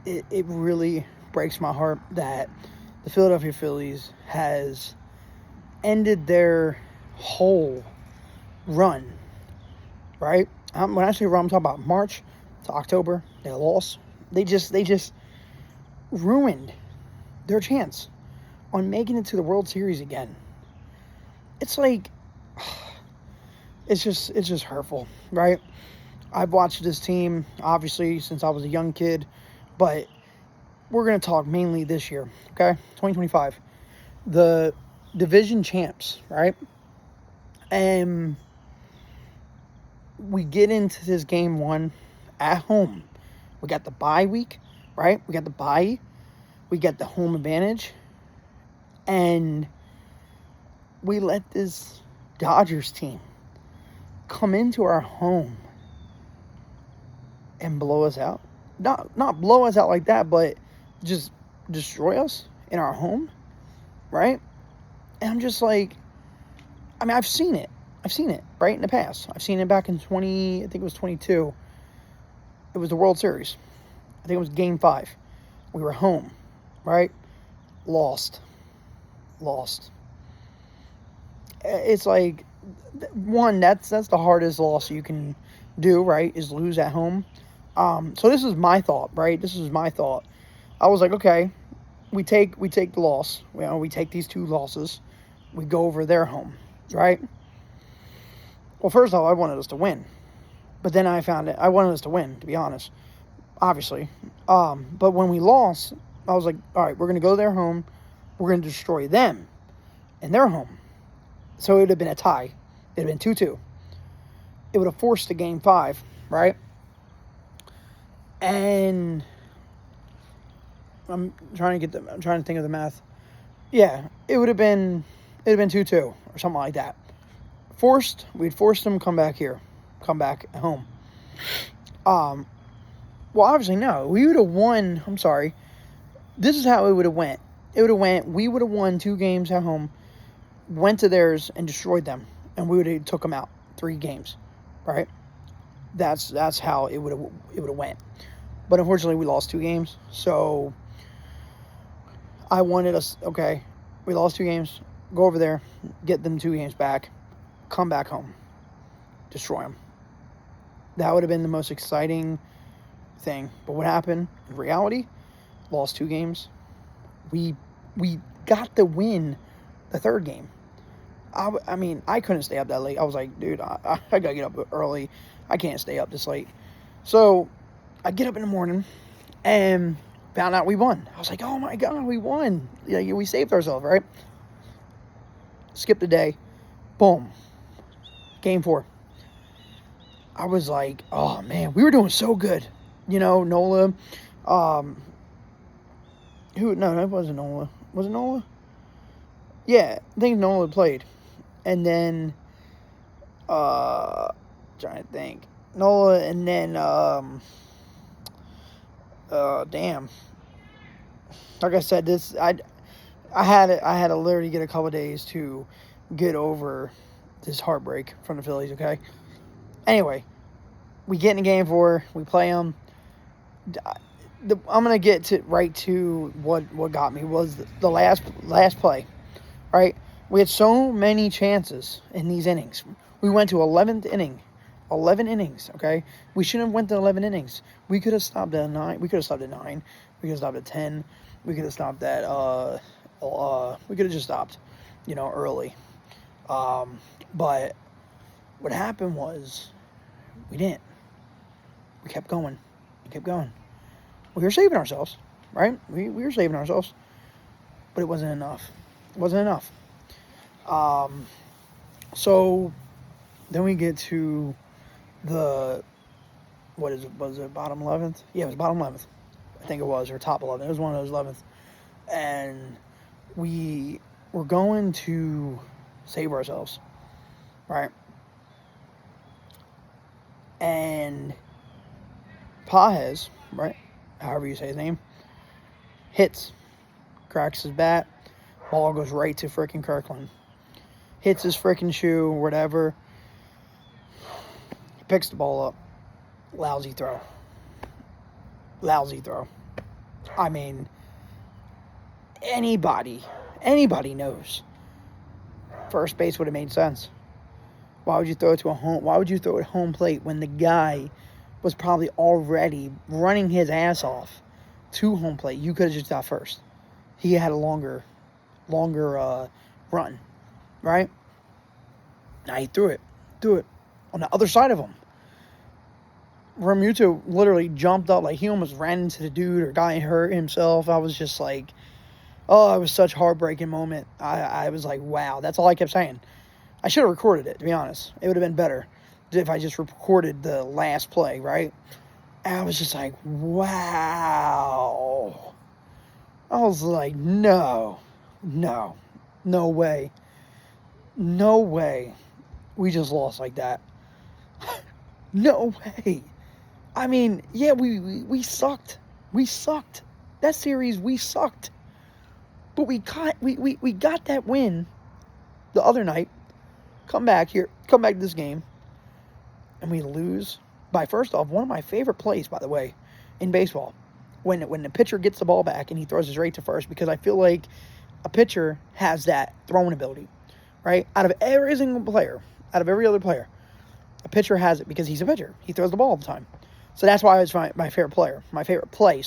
it really breaks my heart that the Philadelphia Phillies has ended their whole run, right? When I say run, I'm talking about March to October. They lost. They just ruined their chance on making it to the World Series again. It's like it's just hurtful, right? I've watched this team obviously since I was a young kid, but we're going to talk mainly this year, okay? 2025. The division champs, right? And we get into this game one at home. We got the bye week, right? We got the bye. We got the home advantage. And we let this Dodgers team come into our home and blow us out. Not blow us out like that, but just destroy us in our home, right? And I'm just like, I mean, I've seen it, right, in the past. I've seen it back in I think it was 22. It was the World Series. I think it was Game 5. We were home, right? Lost. It's like, one, that's the hardest loss you can do, right, is lose at home. So this is my thought, right? This is my thought. I was like, okay, we take the loss. We take these 2 losses. We go over their home, right? Well, first off, I wanted us to win. But then I found it. I wanted us to win, to be honest. Obviously. But when we lost, I was like, all right, we're going to go to their home. We're going to destroy them in their home. So it would have been a tie. It would have been 2-2. It would have forced a Game 5, right? And I'm trying to think of the math. Yeah, it would have been 2-2 or something like that. We'd forced them to come back home. Well, obviously no. We would have won. I'm sorry. This is how it would have went. We would have won 2 games at home, went to theirs and destroyed them, and we would have took them out 3 games, right? That's how it would have went. But unfortunately, we lost 2 games. So I wanted us, okay, we lost 2 games. Go over there, get them 2 games back, come back home, destroy them. That would have been the most exciting thing. But what happened in reality? Lost 2 games. We got the win the 3rd game. I mean, I couldn't stay up that late. I was like, dude, I got to get up early. I can't stay up this late. So I get up in the morning and found out we won. I was like, oh my God, we won. Yeah, we saved ourselves, right? Skip the day. Boom. Game 4. I was like, oh man, we were doing so good. Nola. No, that wasn't Nola. Was it Nola? Yeah, I think Nola played. And then, trying to think. Nola, and then, damn. Like I said, I had to literally get a couple days to get over this heartbreak from the Phillies, okay? Anyway, we get in Game 4, we play them. I'm going to get right to what got me was the last play, right? We had so many chances in these innings. We went to 11th inning. 11 innings, okay? We shouldn't have went to 11 innings. We could have stopped at 9. We could have stopped at 9. We could have stopped at 10. We could have stopped at, we could have just stopped, early. But what happened was we didn't. We kept going. We were saving ourselves, right? We were saving ourselves. But it wasn't enough. So then we get to the, was it bottom 11th? Yeah, it was bottom 11th. I think it was, or top 11th. It was one of those 11th. And we were going to save ourselves, right? And Pajes, right? However you say his name, hits, cracks his bat, ball goes right to freaking Kirkland. Hits his freaking shoe, whatever. He picks the ball up. Lousy throw. I mean, anybody knows first base would have made sense. Why would you throw it to a home? Why would you throw it at home plate when the guy was probably already running his ass off to home plate? You could have just got first. He had a longer run, right? Now he threw it on the other side of him. Realmuto literally jumped up, like he almost ran into the dude or got hurt himself. I was just like, oh, it was such a heartbreaking moment. I was like, wow. That's all I kept saying. I should have recorded it, to be honest. It would have been better if I just recorded the last play, right? And I was just like, wow. I was like, no way. No way. We just lost like that. No way. I mean, yeah, we sucked. We sucked. That series, we sucked. But we got that win the other night. Come back to this game, and we lose by, first off, one of my favorite plays, by the way, in baseball. When the pitcher gets the ball back and he throws it straight to first, because I feel like a pitcher has that throwing ability, right? Out of every single player, out of every other player, a pitcher has it because he's a pitcher. He throws the ball all the time. So that's why it's my favorite player. My favorite play,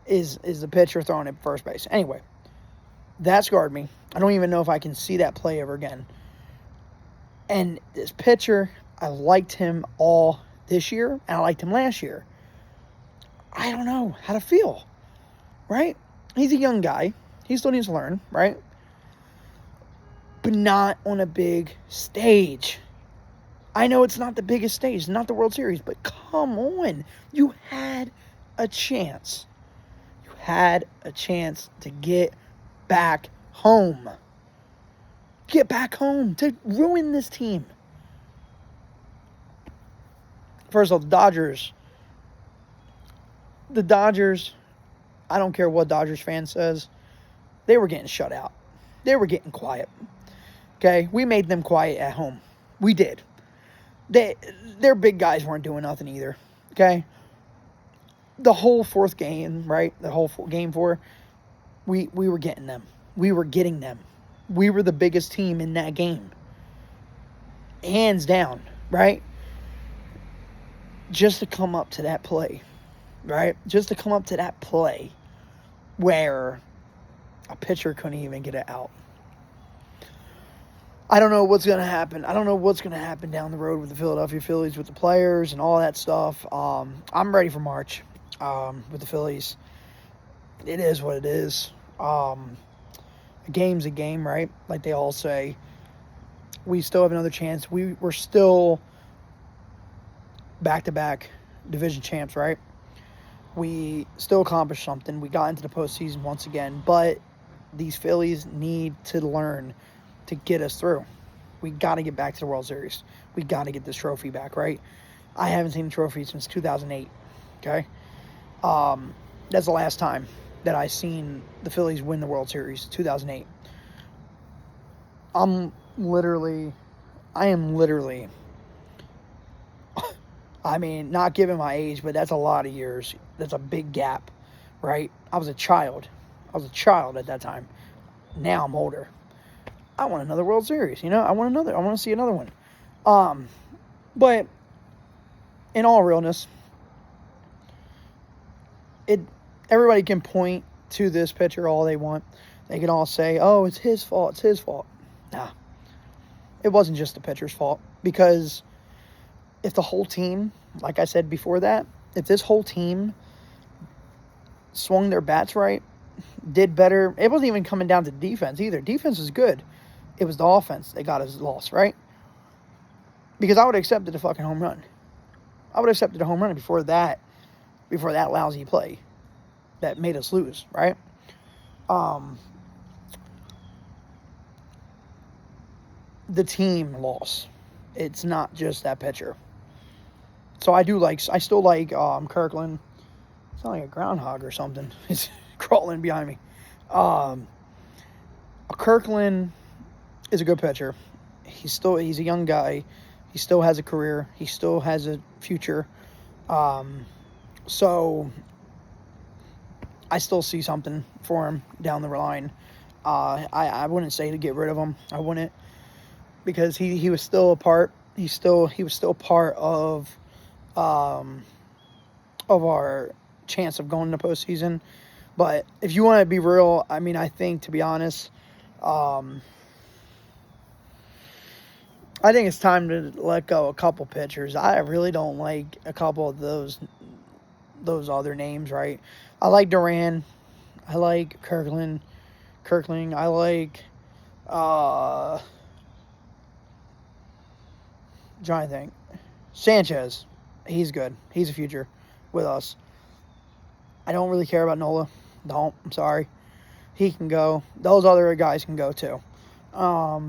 is the pitcher throwing it first base. Anyway, that scarred me. I don't even know if I can see that play ever again. And this pitcher, I liked him all this year, and I liked him last year. I don't know how to feel, right? He's a young guy. He still needs to learn, right? But not on a big stage. I know it's not the biggest stage, not the World Series, but come on. You had a chance. You had a chance to get back home. Get back home to ruin this team. First of all, the Dodgers, I don't care what Dodgers fan says, they were getting shut out. They were getting quiet. Okay? We made them quiet at home. We did. Their big guys weren't doing nothing either. Okay? The whole fourth game, right? The whole game four, we were getting them. We were getting them. We were the biggest team in that game. Hands down, right? Just to come up to that play, right? Just to come up to that play where a pitcher couldn't even get it out. I don't know what's going to happen. I don't know what's going to happen down the road with the Philadelphia Phillies, with the players and all that stuff. I'm ready for March with the Phillies. It is what it is. A game's a game, right? Like they all say. We still have another chance. We're still back-to-back division champs, right? We still accomplished something. We got into the postseason once again, but these Phillies need to learn to get us through. We got to get back to the World Series. We got to get this trophy back, right? I haven't seen a trophy since 2008, okay? That's the last time that I seen the Phillies win the World Series, 2008. I am literally, I mean, not giving my age, but that's a lot of years. That's a big gap, right? I was a child at that time. Now I'm older. I want another World Series, I want to see another one. But in all realness, everybody can point to this pitcher all they want. They can all say, oh, it's his fault. Nah. It wasn't just the pitcher's fault. Because if the whole team, like I said before that, if this whole team swung their bats right, did better, it wasn't even coming down to defense either. Defense was good. It was the offense that got us lost, right? Because I would have accepted a fucking home run. I would have accepted a home run before that lousy play that made us lose, right? The team lost. It's not just that pitcher. So I still like Kirkland. It's not like a groundhog or something. It's crawling behind me. Kirkland is a good pitcher. He's a young guy. He still has a career. He still has a future. So I still see something for him down the line. I wouldn't say to get rid of him. I wouldn't, because he was still a part. He was still part of our chance of going to postseason. But if you want to be real, I mean, I think, to be honest, I think it's time to let go a couple pitchers. I really don't like a couple of those other names, right? I like Duran. I like Kirkland. I like trying to think. Sanchez. He's good. He's a future with us. I don't really care about Nola. I'm sorry. He can go. Those other guys can go too. I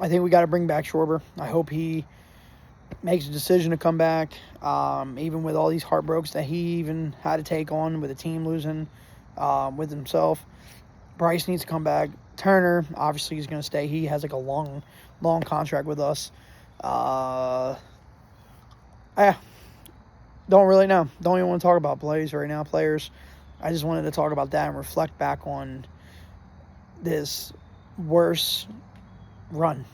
think we got to bring back Schwarber. I hope he makes a decision to come back, even with all these heartbreaks that he even had to take on with the team losing, with himself. Bryce needs to come back. Turner, obviously, he's going to stay. He has like a long contract with us. Don't really know. Don't even want to talk about players right now. I just wanted to talk about that and reflect back on this worst run,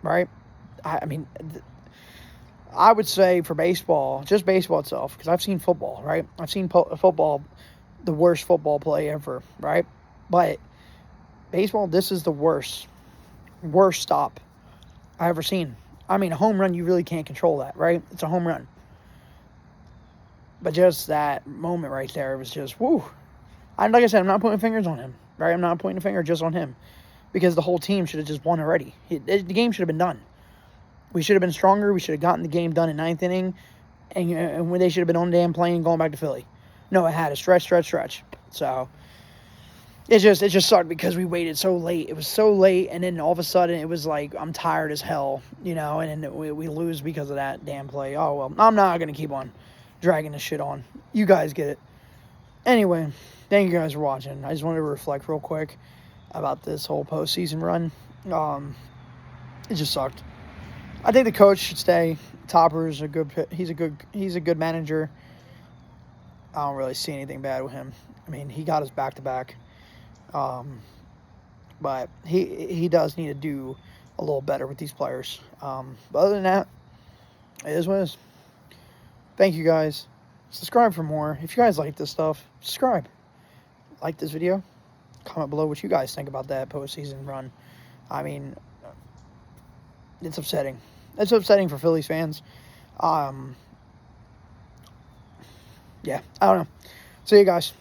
right? I mean, I would say for baseball, just baseball itself, because I've seen football, right? I've seen football, the worst football play ever, right? But baseball, this is the worst stop I ever seen. I mean, a home run, you really can't control that, right? It's a home run. But just that moment right there, it was just, woo. Like I said, I'm not pointing fingers on him, right? I'm not pointing a finger just on him, because the whole team should have just won already. The game should have been done. We should have been stronger. We should have gotten the game done in ninth inning, and when they should have been on the damn plane going back to Philly. No, it had to stretch. So it just sucked because we waited so late. It was so late, and then all of a sudden it was like, I'm tired as hell, and then we lose because of that damn play. Oh, well, I'm not going to keep on dragging this shit on. You guys get it. Anyway, thank you guys for watching. I just wanted to reflect real quick about this whole postseason run. It just sucked. I think the coach should stay. Topper's he's a good manager. I don't really see anything bad with him. I mean, he got us back to back. But he does need to do a little better with these players. But other than that, it is what it is. Thank you guys. Subscribe for more. If you guys like this stuff, subscribe. Like this video. Comment below what you guys think about that postseason run. I mean, it's upsetting. It's upsetting for Phillies fans. Yeah, I don't know. See you guys.